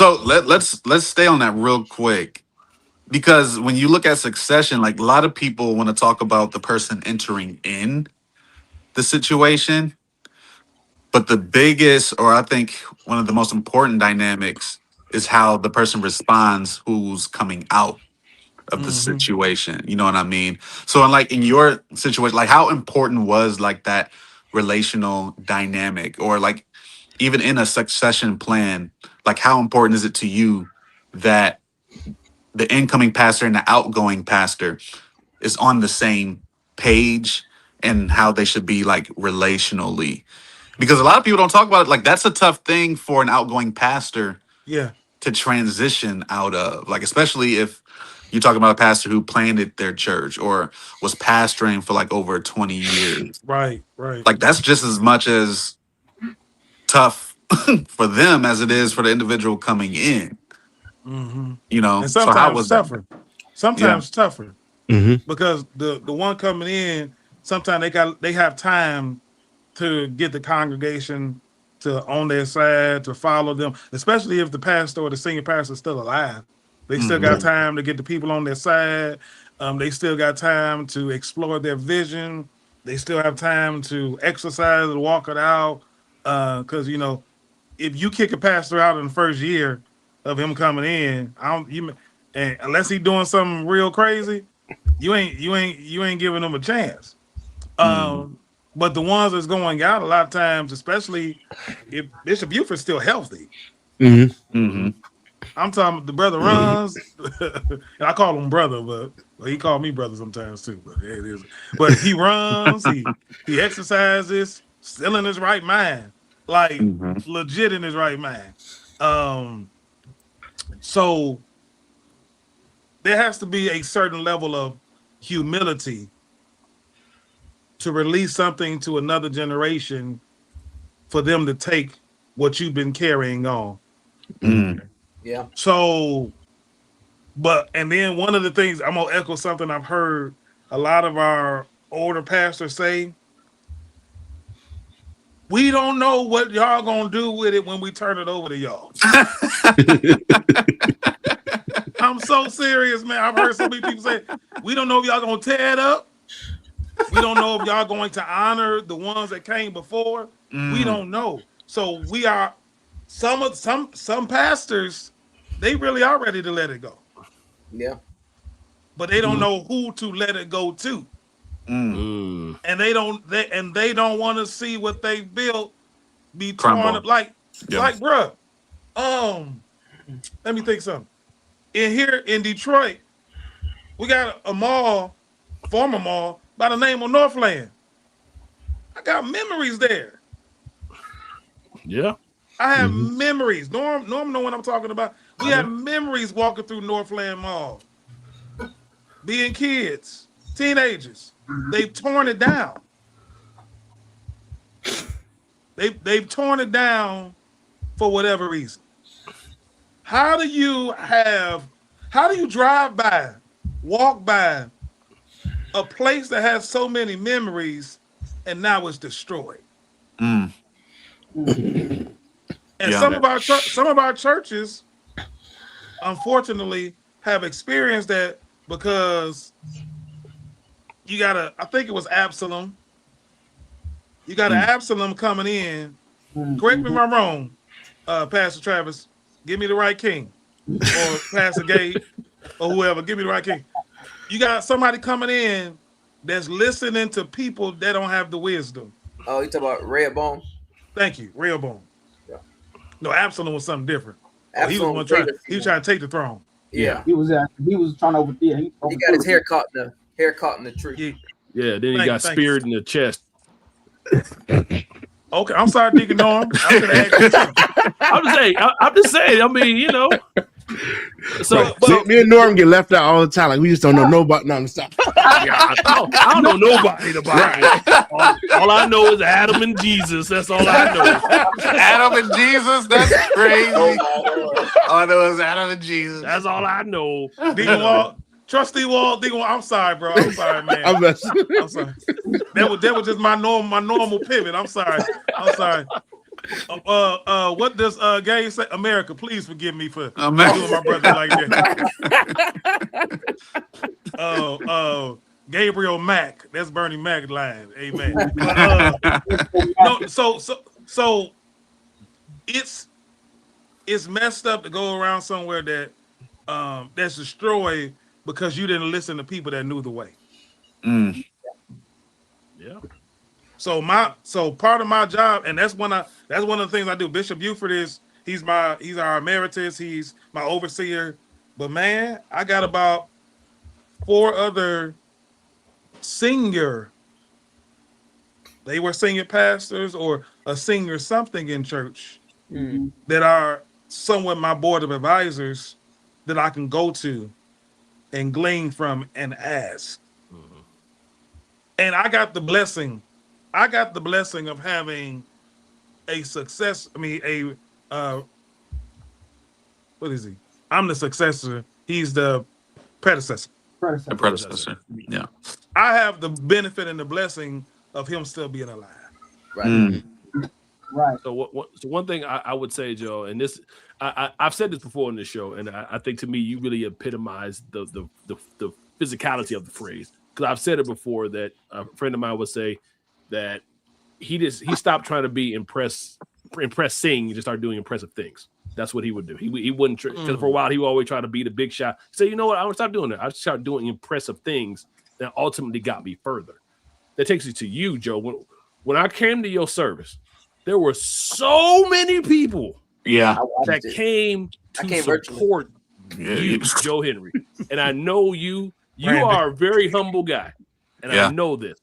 So let's stay on that real quick because when you look at succession, like a lot of people want to talk about the person entering in the situation, but the biggest, or I think one of the most important dynamics, is how the person responds who's coming out of the situation. You know what I mean? So, in your situation, like how important was like that relational dynamic, or like even in a succession plan, like how important is it to you that the incoming pastor and the outgoing pastor is on the same page and how they should be like relationally? Because a lot of people don't talk about it. Like that's a tough thing for an outgoing pastor Yeah. to transition out of, like especially if you're talking about a pastor who planted their church or was pastoring for like over 20 years. Right. Right. Like that's just as much as tough for them as it is for the individual coming in. You know, And so how sometimes was that? tougher. Yeah. Sometimes tougher Mm-hmm. because the one coming in, sometimes they have time to get the congregation to on their side, to follow them, especially if the pastor or the senior pastor is still alive. They still got time to get the people on their side. They still got time to explore their vision. They still have time to exercise and walk it out. Because if you kick a pastor out in the first year of him coming in, and unless he's doing something real crazy, you ain't giving him a chance. But the ones that's going out a lot of times, especially if Bishop Buford's still healthy. I'm talking the brother runs. And I call him brother, but he called me brother sometimes too. But it is. But he runs, he exercises, still in his right mind. Like legit in his right mind. So there has to be a certain level of humility to release something to another generation for them to take what you've been carrying on. Yeah. So, and then one of the things, I'm going to echo something I've heard a lot of our older pastors say. We don't know what y'all going to do with it when we turn it over to y'all. I'm so serious, man. I've heard so many people say, we don't know if y'all going to tear it up. We don't know if y'all going to honor the ones that came before. We don't know. So we are some pastors, they really are ready to let it go. Yeah. But they don't know who to let it go to. And they don't want to see what they built be torn up like bruh. Let me think something. Here in Detroit, we got a mall, former mall, by the name of Northland. I got memories there. Yeah. I have memories. Norm know what I'm talking about. We have memories walking through Northland Mall. Being kids, teenagers. They've torn it down. They've torn it down for whatever reason. How do you drive by, walk by a place that has so many memories and now it's destroyed? And some of our churches, unfortunately, have experienced that because I think it was Absalom. You got an Absalom coming in. Correct me if I'm wrong, Pastor Travis. Give me the right king. Or Pastor Gabe, or whoever. Give me the right king. You got somebody coming in that's listening to people that don't have the wisdom. Oh, you talking about Rehoboam? Thank you, Rehoboam. Yeah. No, Absalom was something different. He was trying to take the throne. Yeah. He was trying to overthrow. He got his hair caught in the tree. Yeah, then he got speared in the chest. Okay, I'm sorry, Deacon Norm. I'm just saying. I mean, So me and Norm get left out all the time. Like we just don't know nobody. No, stop. I don't know nobody in the Bible. All I know is Adam and Jesus. That's all I know. Adam and Jesus. That's crazy. All I know is Adam and Jesus. That's all I know. Deacon Walt, Trustee Walt, Deacon Walt. I'm sorry, bro. I'm sorry, man. I'm sorry. That was just my normal pivot. I'm sorry. What does Gay say? America, please forgive me for America. doing my brother like that. Gabriel Mack. That's Bernie Mac line. Amen. But no, so it's messed up to go around somewhere that that's destroyed because you didn't listen to people that knew the way. Mm. Yeah. So part of my job, and that's one of the things I do. Bishop Buford he's our emeritus, he's my overseer. But man, I got about 4 other they were senior pastors or a senior something in church that are somewhat my board of advisors that I can go to and glean from and ask. And I got the blessing of having a success. I mean, what is he? I'm the successor. He's the predecessor. The predecessor. Yeah. I have the benefit and the blessing of him still being alive. Right. Mm. Right. So one thing I would say, Joe, and this I've said this before in this show, and I think to me you really epitomize the physicality of the phrase, because I've said it before that a friend of mine would say that he stopped trying to be impressing and just started doing impressive things. That's what he would do. He wouldn't because for a while he would always try to be the big shot. Say, you know what? I would stop doing that. I started doing impressive things that ultimately got me further. That takes me to you, Joe. When I came to your service, there were so many people that came to support you, Joe Henry. And I know you are a very humble guy. And I know this.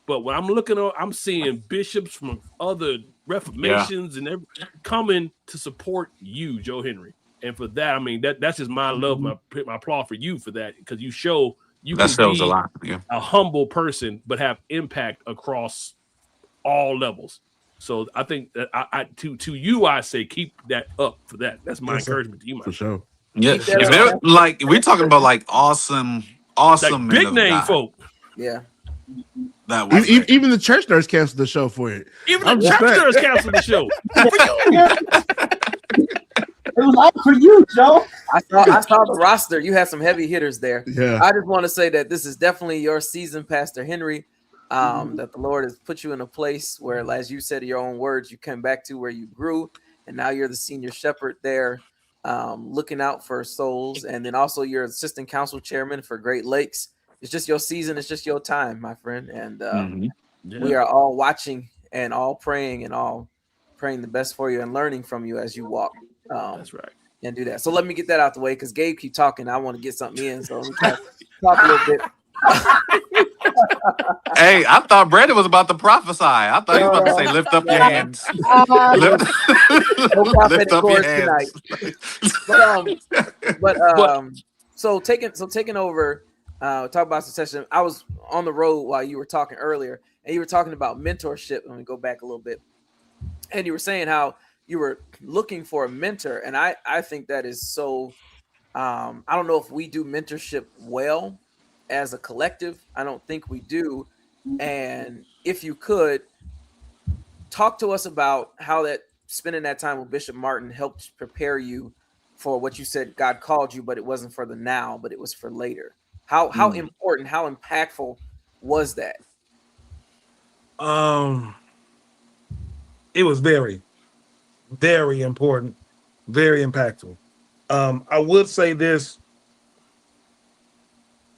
But when I'm looking at, I'm seeing bishops from other reformations and coming to support you, Joe Henry. And for that, I mean, that's just my love, my applaud for you for that, because you show you that can be a lot. A humble person, but have impact across all levels. So I think that to you, I say keep that up for that. That's my encouragement to you, for sure. Yeah, like we're talking about like awesome like big name folk. Yeah. That was even the church nurse canceled the show for it. Even the church nurse canceled the show. It was all for you, Joe. I saw the roster. You had some heavy hitters there. Yeah. I just want to say that this is definitely your season, Pastor Henry. That the Lord has put you in a place where, as you said in your own words, you came back to where you grew, and now you're the senior shepherd there, looking out for souls, and then also you're assistant council chairman for Great Lakes. It's just your season. It's just your time, my friend, and we are all watching and all praying the best for you and learning from you as you walk. That's right. And do that. So let me get that out the way, because Gabe keep talking. I want to get something in, so let me talk a little bit. Hey, I thought Brandon was about to prophesy. I thought he was about to say, "Lift up your hands." Lift up your hands. So taking over. Talk about succession. I was on the road while you were talking earlier, and you were talking about mentorship. Let me go back a little bit, and you were saying how you were looking for a mentor, and I think that is so. I don't know if we do mentorship well as a collective. I don't think we do. And if you could talk to us about how that spending that time with Bishop Martin helped prepare you for what you said God called you, but it wasn't for the now, but it was for later. How important, how impactful was that? It was very, very important, very impactful. I would say this.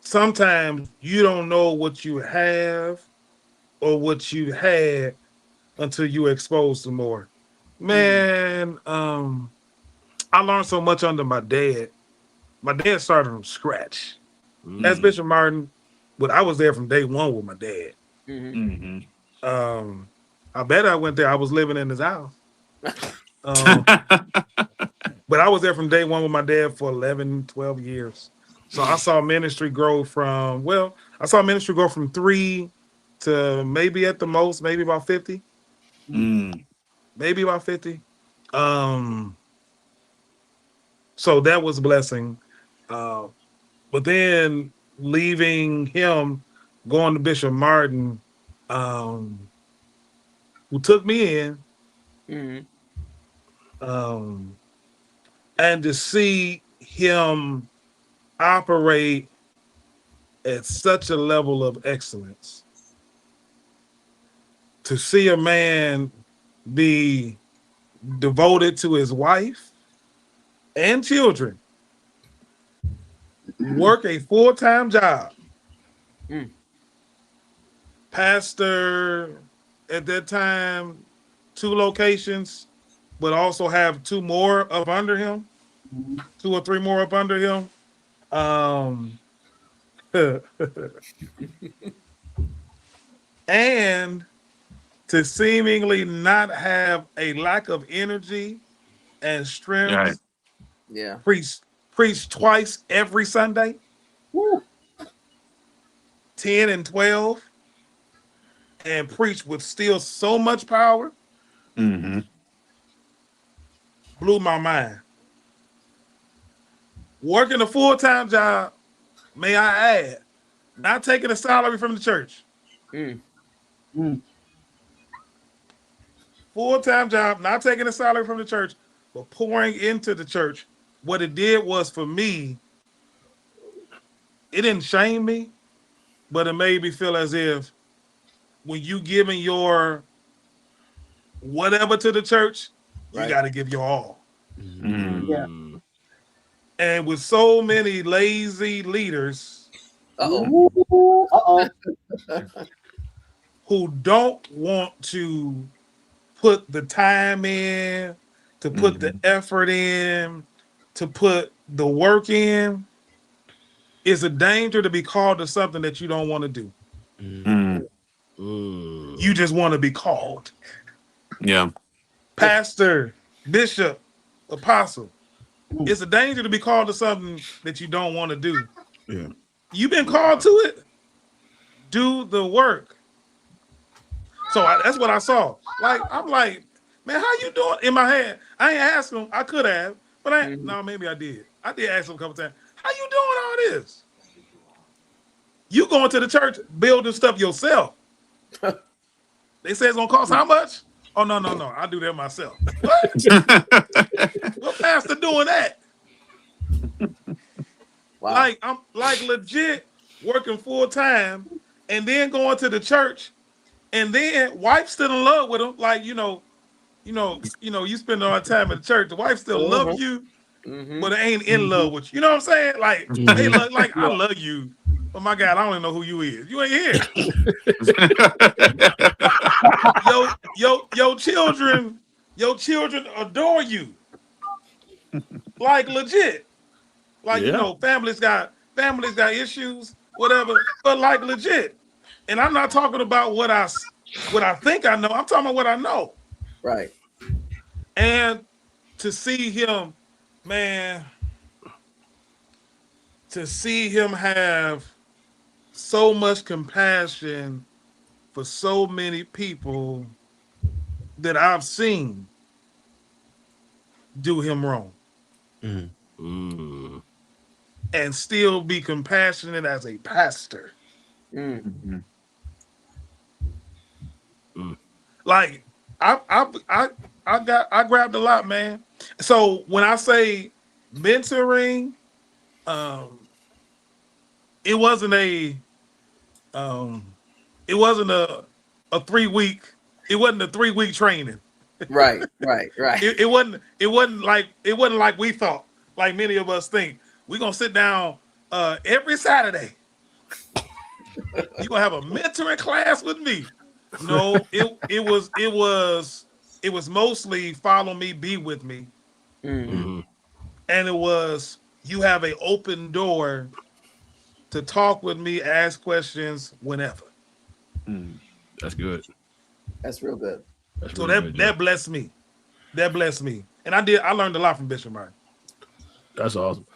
Sometimes you don't know what you have or what you had until you're exposed to more. Man, I learned so much under my dad. My dad started from scratch. As Bishop Martin, but I was there from day one with my dad. I bet I went there. I was living in his house. But I was there from day one with my dad for 11, 12 years. So I saw ministry grow from 3 to maybe at the most, maybe about 50. Maybe about 50. So that was a blessing. But then leaving him, going to Bishop Martin, who took me in, And to see him operate at such a level of excellence, to see a man be devoted to his wife and children, work a full-time job, pastor at that time, 2 locations, but also have 2 more up under him, 2 or 3 more up under him. And to seemingly not have a lack of energy and strength, Right. Yeah. preach twice every Sunday, Woo. 10 and 12, and preach with still so much power, Mm-hmm. blew my mind. Working a full-time job, may I add, not taking a salary from the church. Full-time job, not taking a salary from the church, but pouring into the church. What it did was, for me, it didn't shame me, but it made me feel as if when you giving your whatever to the church, you Right. got to give your all. Yeah. And with so many lazy leaders Uh-oh. who don't want to put the time in, to put the effort in, to put the work in, it's a danger to be called to something that you don't want to do. You just want to be called. Yeah. Pastor, bishop, apostle. It's a danger to be called to something that you don't want to do. Yeah. You've been called to it. Do the work. So that's what I saw. Like, I'm like, man, how you doing? In my head, I ain't asked him. I could have, but no, maybe I did. I did ask him a couple times. How you doing all this? You going to the church building stuff yourself. They say it's gonna cost how much? Oh no, I do that myself. What? What pastor doing that? Wow. Like, I'm like legit working full time and then going to the church, and then wife still in love with him. Like, you spend all the time in the church. The wife still love you, but it ain't in love with you. You know what I'm saying? Like, they love, like, I love you, but my God, I don't even know who you is. You ain't here. Your children adore you. Like, legit. Like, families got issues, whatever, but like, legit. And I'm not talking about what I think I know. I'm talking about what I know. Right. And to see him, man, to see him have so much compassion for so many people that I've seen do him wrong. And still be compassionate as a pastor. Like, I grabbed a lot, man. So when I say mentoring, it wasn't a 3-week. It wasn't a 3-week training. Right. It wasn't like we thought. Like many of us think we're gonna sit down every Saturday. You're gonna have a mentoring class with me. No, it was mostly follow me, be with me. And it was, you have an open door to talk with me, ask questions whenever. That's good. That's real good. That's So really that blessed me. That blessed me. And I learned a lot from Bishop Martin. That's awesome.